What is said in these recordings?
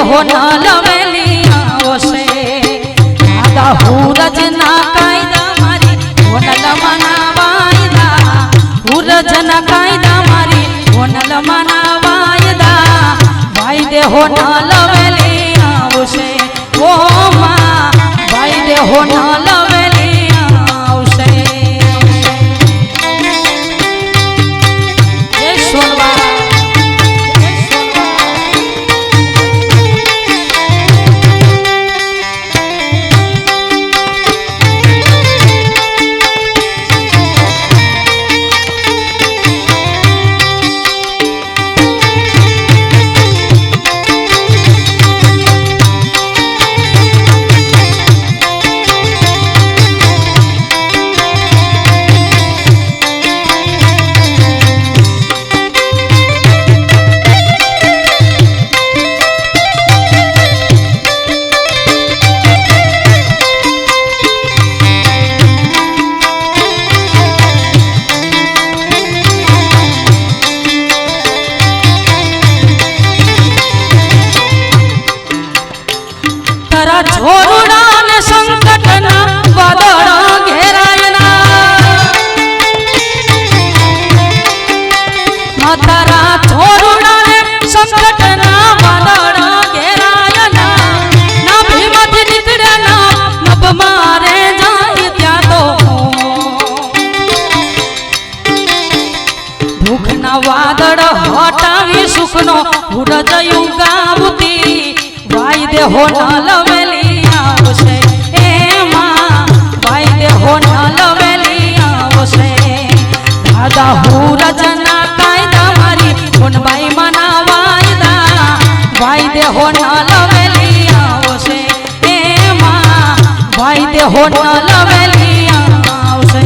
દેહો ન લવેલી આવશે દાદા હુરજના કાયદા મારી હોનલમાંના વાયદા હુરજના કાયદા મારી હોનલમાંના વાયદા ભાઈ દેહો ન લવેલી આવશે ઓ માં ભાઈ દેહો ન લવેલી આવશે જય સોનવા છોરુડા ને સંકટના વાદળ ઘેરાયના તારા છોરુડા ને સંકટના વાદળ ઘેરાયના ના ભીમથી નીકળે ના નભ મારે જાય ત્યાં તો ભૂખના વાદળ હટાવી સુખનો ઉડજ યુગાવતી ભાઈ દેહો ન લવેલી આવશે એમાં ભાઈ દેહો ન લવેલી આવશે દાદા હુરજના કાયદા મારી કોનબાઈ મના વાયદા ભાઈ દેહો ન લવેલી આવશે એમાં ભાઈ દેહો ન લવેલી આવશે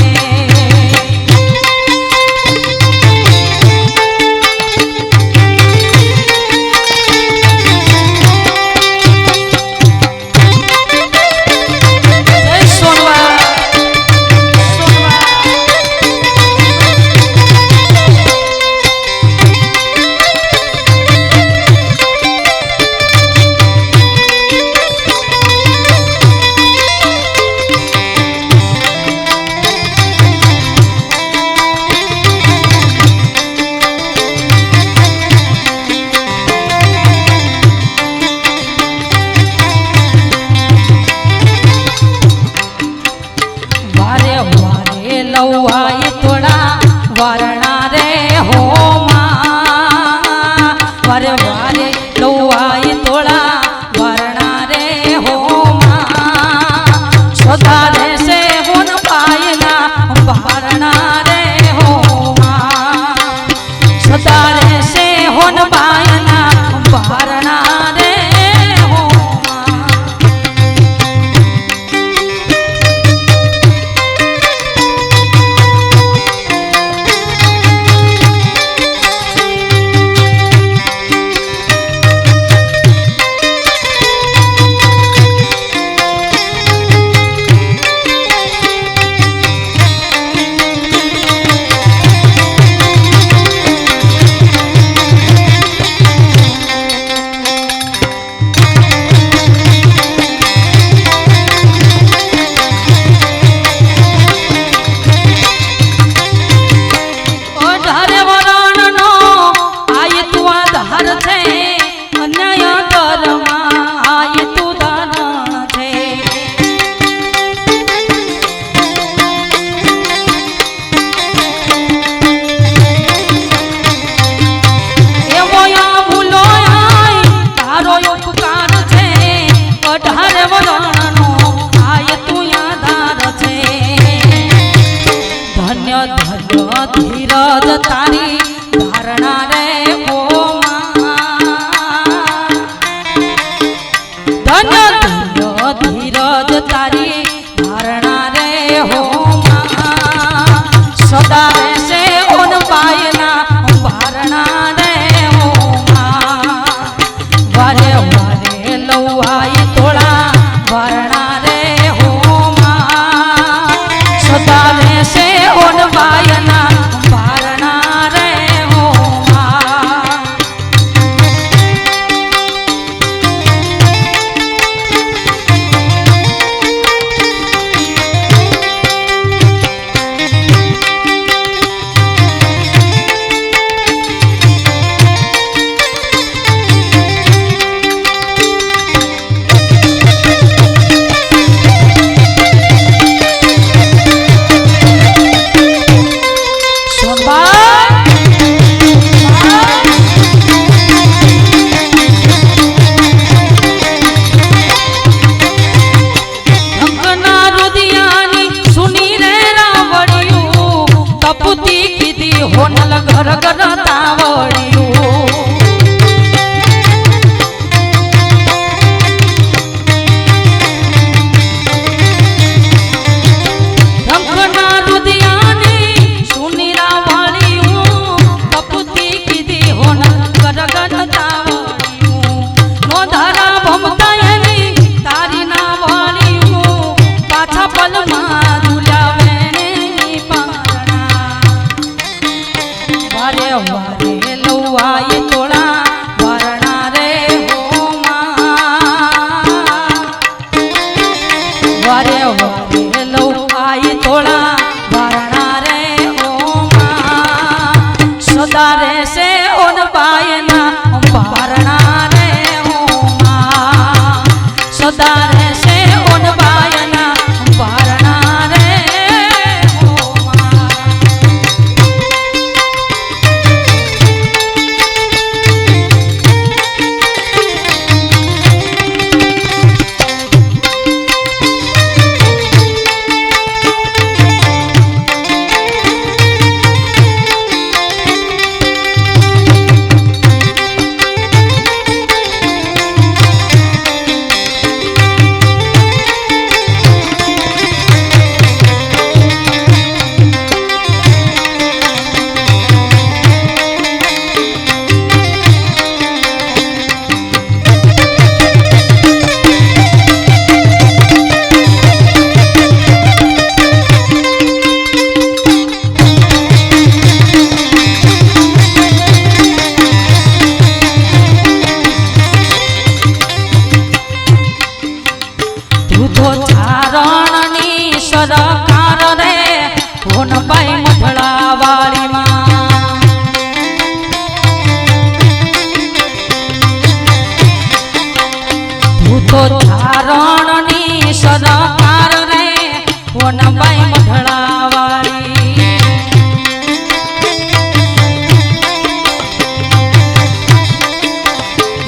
હોનબાઈ મઢડાવાળી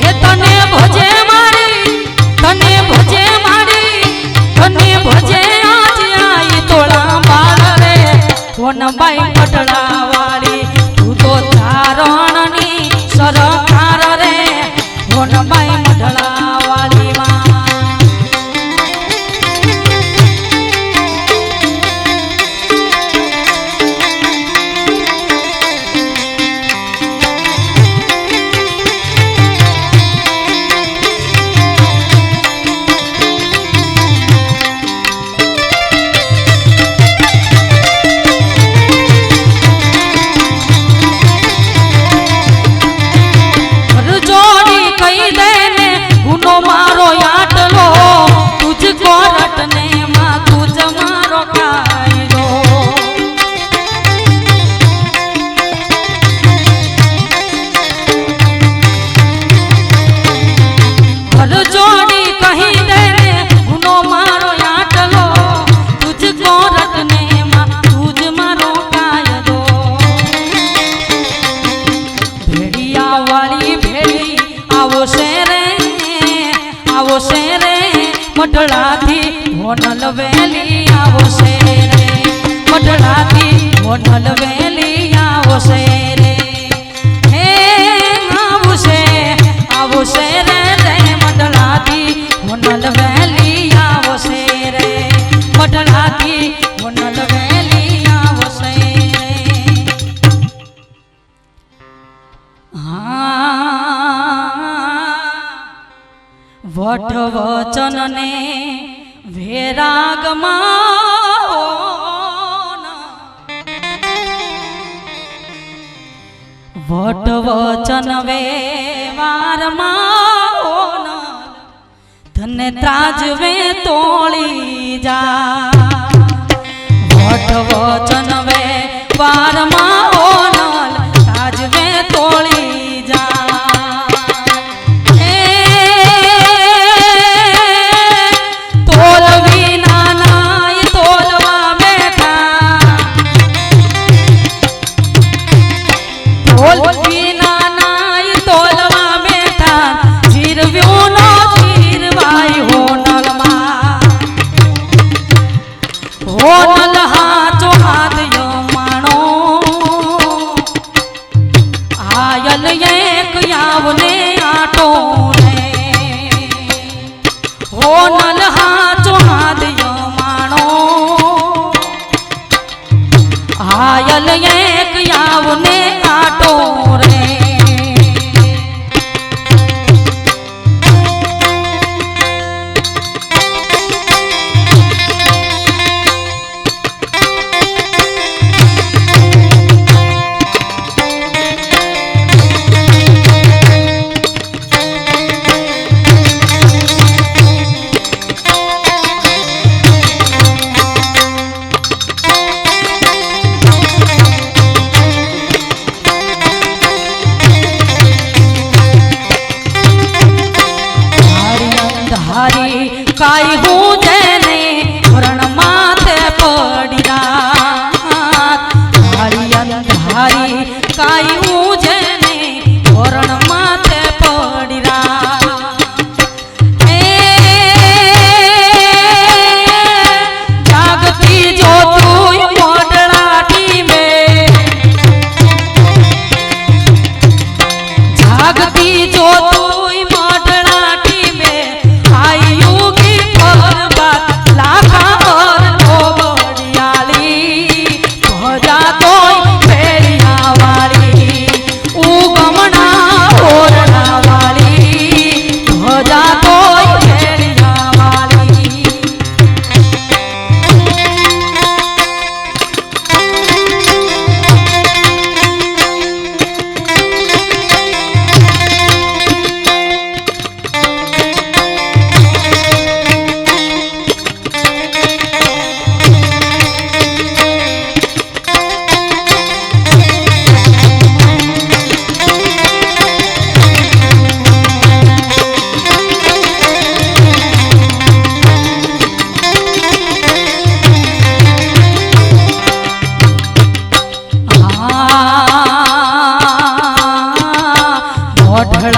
એ તને ભજે મારી તને ભજે મારી તને ભજે આજ આઈ તોળા બાળ રે હોનબાઈ મઢડાવાળી તું તો ચારણની સરકાર રે હોનબાઈ મઢડાવાળી માં મઢડાથી હોનલ વેલી આવશે રે મઢડાથી હોનલ વેલી આવશે રે હે આવશે રે મઢડાથી હોનલ વેલી આવશે રે મઢડાથી હોનલ વેલી આવશે રે વટ વચન ને વેરાગમાં વટ વચન વેવારમાં તને ત્રાજવે તોળી જા વટ વચન વેવારમાં ત્રાજવે તોળી જા હોનલ હાચો હાથ યો માણો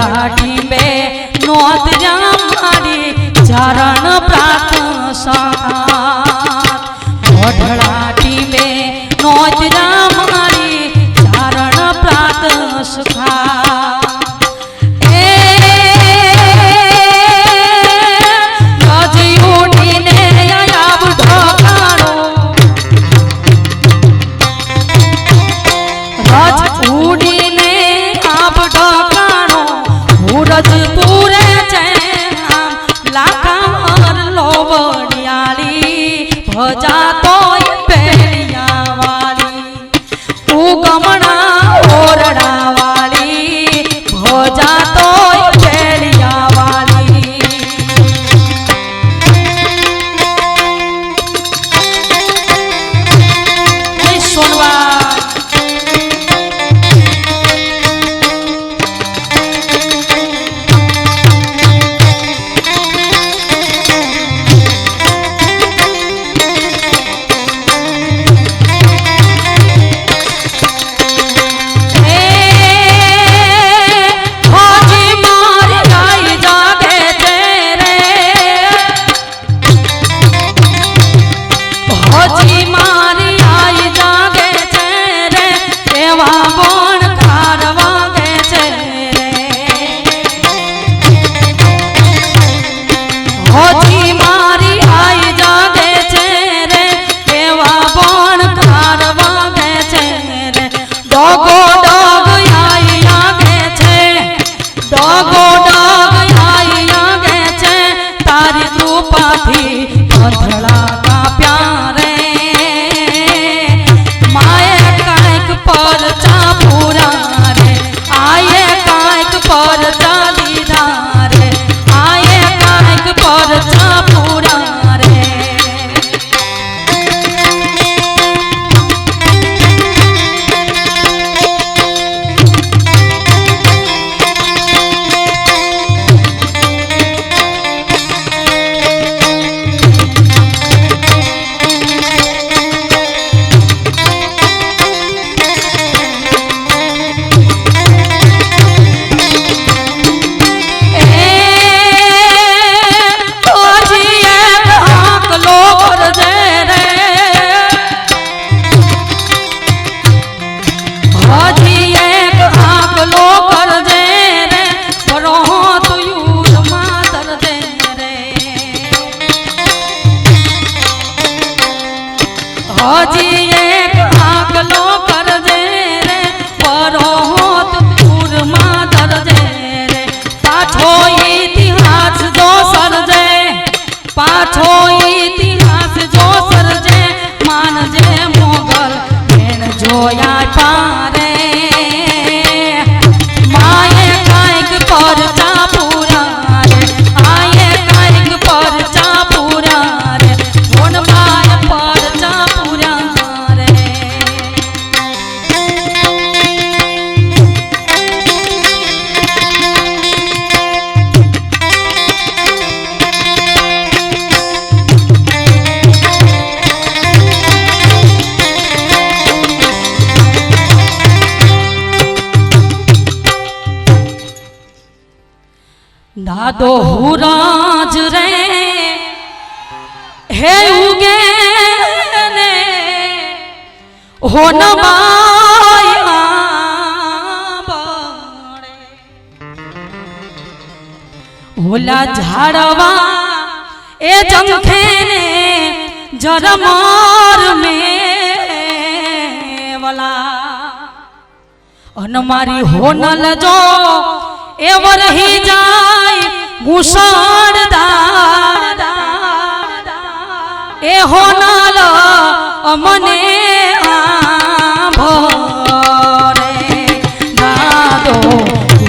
वोढड़ा टीबे नोतर्या मारी चरण प्रात साथ वोढड़ा टीबे नोतर्या मारी चरण प्रात सुखा भजा तो पेलिया वाली उगमना ओरड़ा वाली भजा तो पेलिया वाली सुनवा दादो हुराज रे हे उगे ने हो न बाया बड़े होला झाड़वा ए जंखे ने जरमार में वाला अनमारी होनल जो एवर ही जाय मुसळधार ए होनाल अमने भरे दादो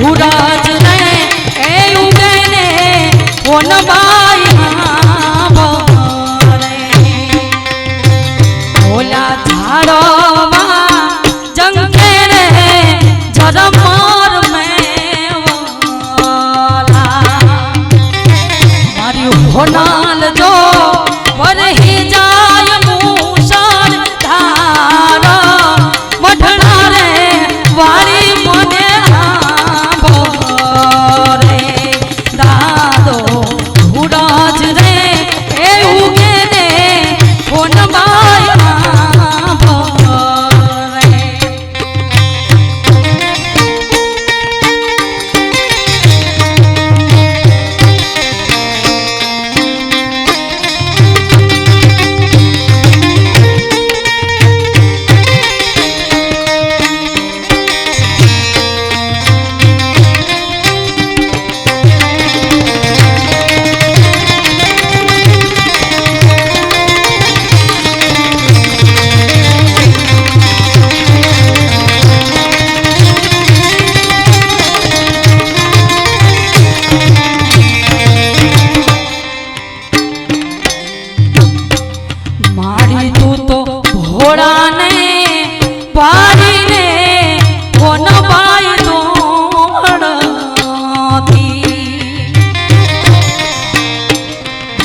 हुराज ने ए उगने होन बाई भरे होला झाड़वा जंगे रे जरमार होनाल जो वरही जाय मूषण धारा मठड़ा रे वारी मने भरे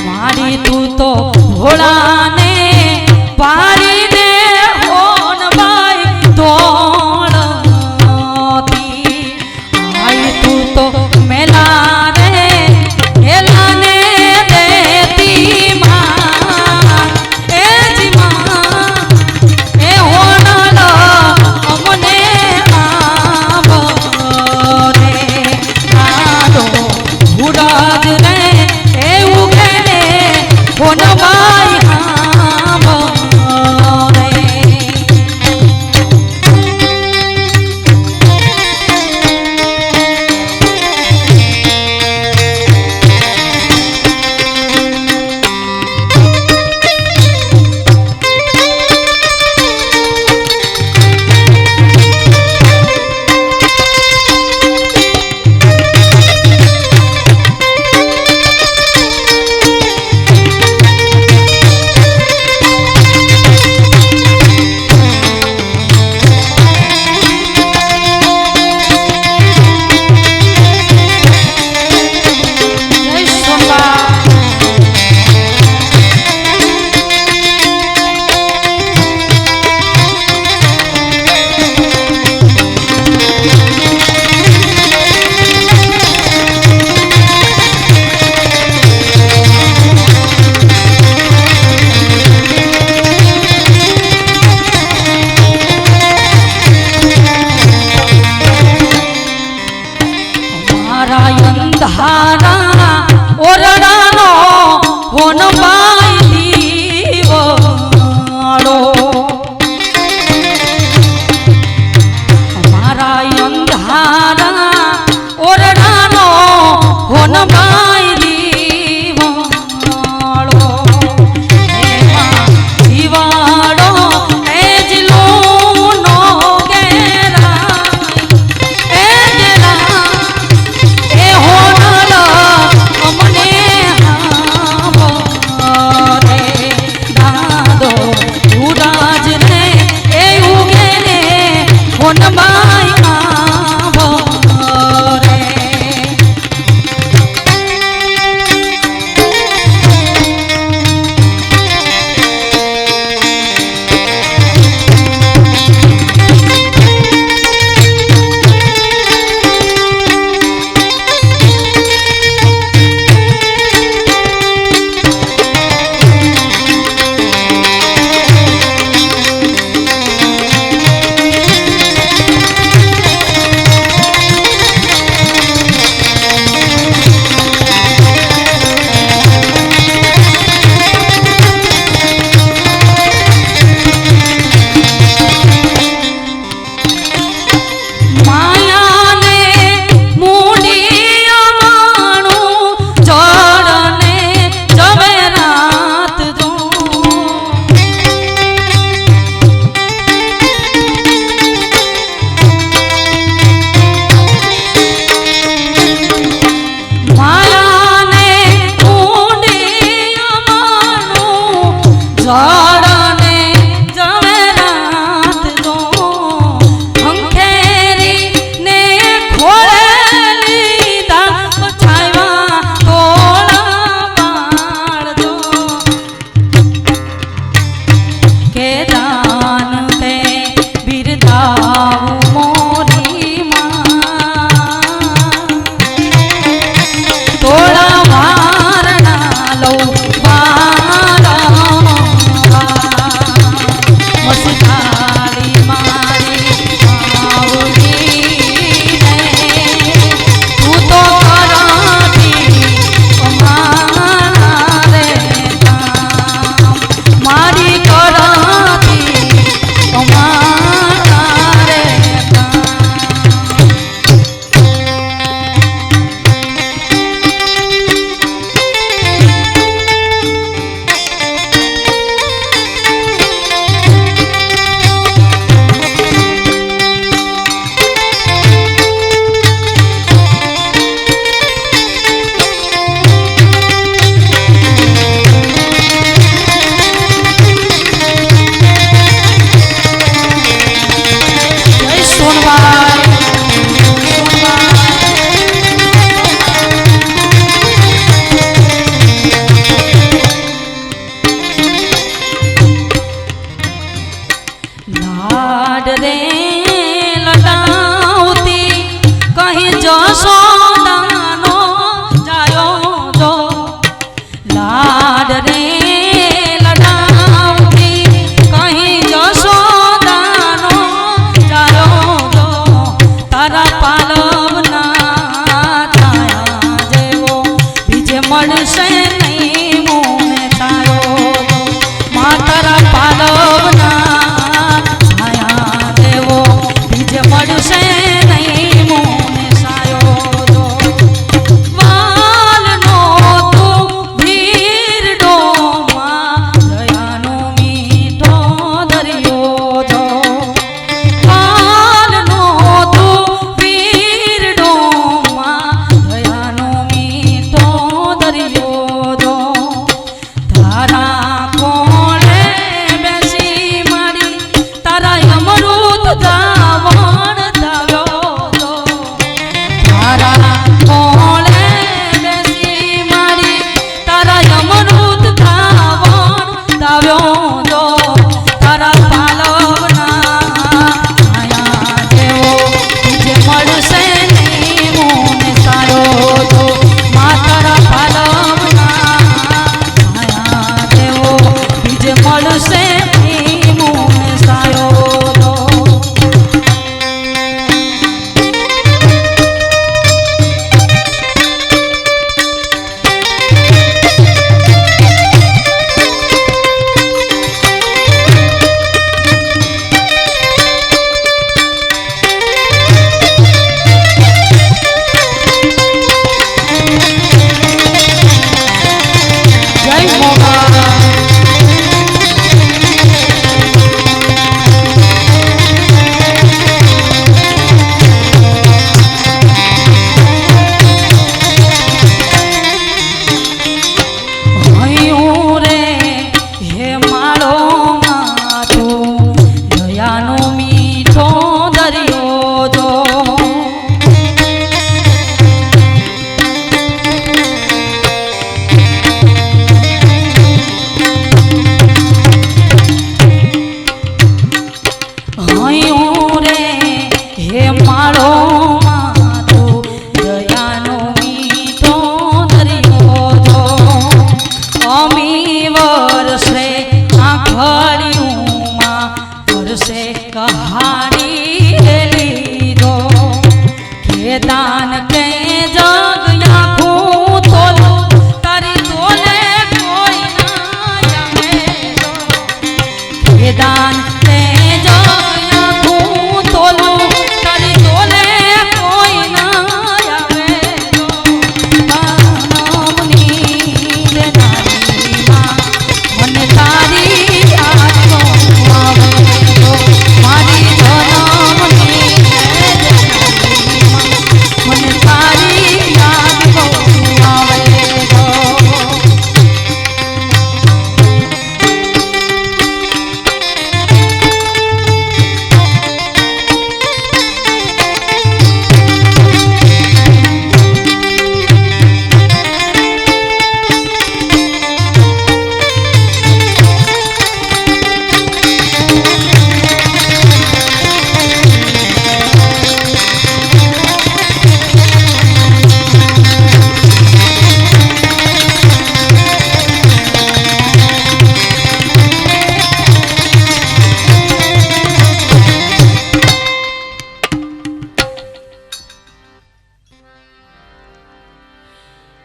મારી તું તો ભોળાને પારીને હોનબાઈ દોડતી આઈ તું તો મેલા રે હેલાને દેતી માં એ જી માં એ હોનલ અમને આવ રે આડો ભૂરાજ રે એ ઉગે ને હોનબાઈ આવ રે અંધારા ઓરડાનો હોનબાઈ દીવાળો મારા અંધારા ઓરડાનો હોનબાઈ દીવાળો એમાં દીવાળો એ જ લૂનો ઘેરાય એ ઘેરા એ હોનલ અમને આવ રે દાદો ઉડાજ રે એ ઉગે ને હોનબાઈ આવ રે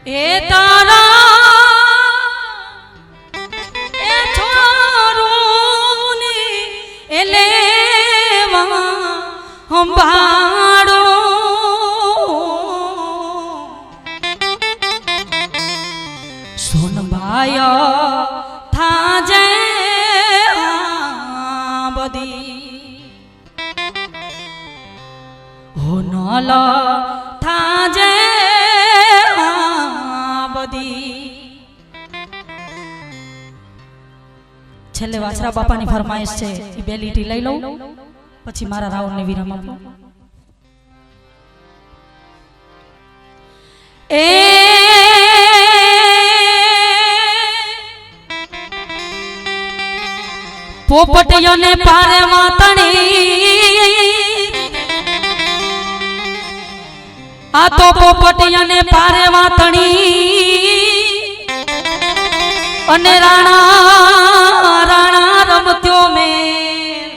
એ તારા એ છોરુની એ લેવા હંભાળો સોનભાઈ થાજે બધી હોનલ થાજે બધી છેલ્લે વાછરા બાપાની ફરમાઈશ છે એ બે લીટી લઈ લઉં પછી મારા રાવણને વિરામ આપો એ પોપટીઓને પારે વાતણી આ તો પોપટીઓને પારે વાતણી અને રાણા રાણા રમત્યો મેં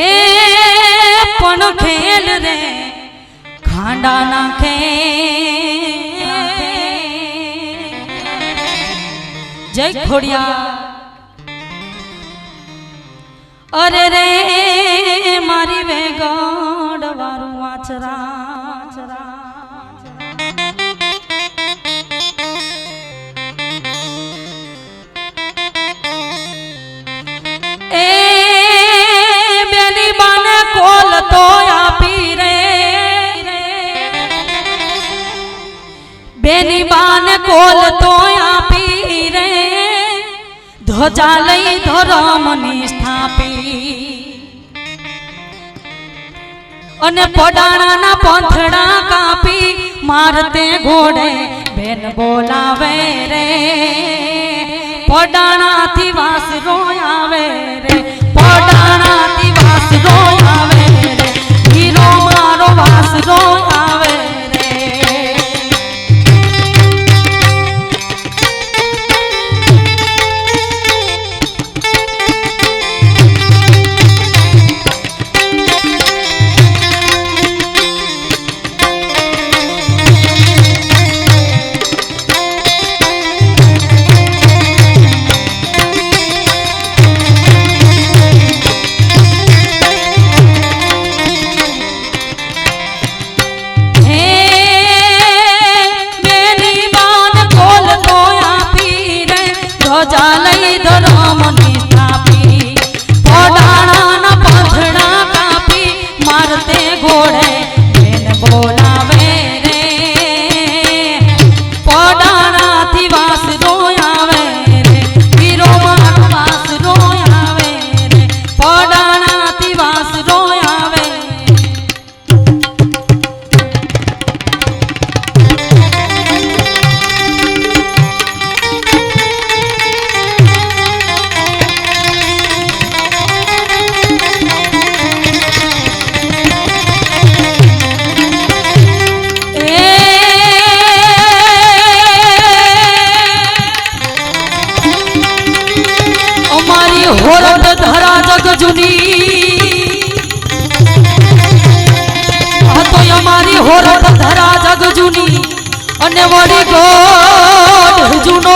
એ પણ ખેલ રે ખાંડા નાખે જય ખોડિયા અરે રે મારી વેગડ વારું વાછરા એ બેની બાને કોલ તો આપી રે બેની બાને કોલ તો આપી રે ધજા લઈ ધરમની સ્થાપી અને પડાણાના પંથડા કાપી મારતે ઘોડે બેન બોલાવે રે પડાણાથી વાસરો આવે રે પડાણાથી વાસરો આવે રે હીરો મારો વાસરો આવે લઈ ધરમની સ્થાપી પડાણાના પંથડા કાપી મારતે ઘોડે બેન બોલાવે રે પડાણાથી વાસરો આવે રે વીરો મારો વાસરો આવે રે પડાણાથી વાસરો આવે હોરત ધરા જગ જુની તો અમારી હોરત ધરા જગ જુની અને વળી ગોળ જૂનો